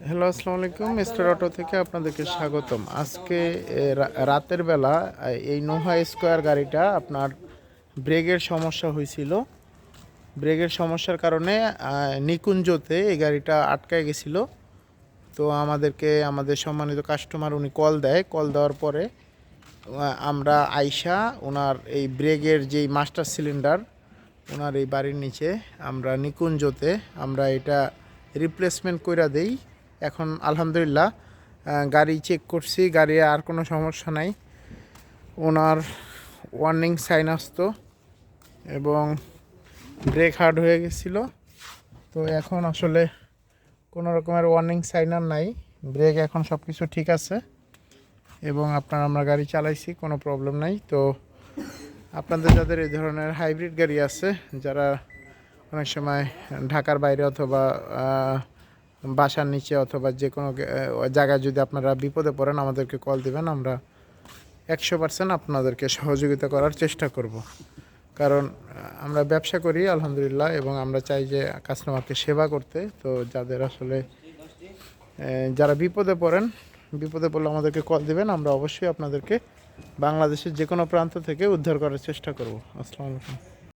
Hello, আসসালামু আলাইকুম। Mister auto থেকে আপনাদেরকে স্বাগতম। আজকে রাতের বেলা এই নোহা স্কোয়ার গাড়িটা আপনার ব্রেকের সমস্যা হয়েছিল। ব্রেকের সমস্যার কারণে নিকুঞ্জতে এই গাড়িটা আটকায় গেছিলো। তো আমাদের সম্মানিত কাস্টমার উনি কল দেয়। কল দেওয়ার পরে আমরা আইসা ওনার এই ব্রেকের যেই মাস্টার সিলিন্ডার ওনার এই বাড়ির নিচে আমরা নিকুঞ্জতে আমরা এটা রিপ্লেসমেন্ট কইরা দেই। এখন আলহামদুলিল্লাহ গাড়ি চেক করছি, গাড়ি আর কোনো সমস্যা নাই। ওনার ওয়ার্নিং সাইন আসতো এবং ব্রেক হার্ড হয়ে গেছিলো। তো এখন আসলে কোনো রকমের ওয়ার্নিং সাইন আর নাই, ব্রেক এখন সব কিছু ঠিক আছে এবং আমরা গাড়ি চালাইছি, কোনো প্রবলেম নাই। তো আপনাদের যাদের এই ধরনের হাইব্রিড গাড়ি আছে, যারা অনেক সময় ঢাকার বাইরে অথবা বাসার নিচে অথবা যে কোনো জায়গায় যদি আপনারা বিপদে পড়েন আমাদেরকে কল দিবেন, আমরা 100% আপনাদেরকে সহযোগিতা করার চেষ্টা করব। কারণ আমরা ব্যবসা করি আলহামদুলিল্লাহ এবং আমরা চাই যে কাস্টমারকে সেবা করতে। তো যাদের আসলে যারা বিপদে পড়লে আমাদেরকে কল দিবেন, আমরা অবশ্যই আপনাদেরকে বাংলাদেশের যে কোনো প্রান্ত থেকে উদ্ধার করার চেষ্টা করব। আসসালামু আলাইকুম।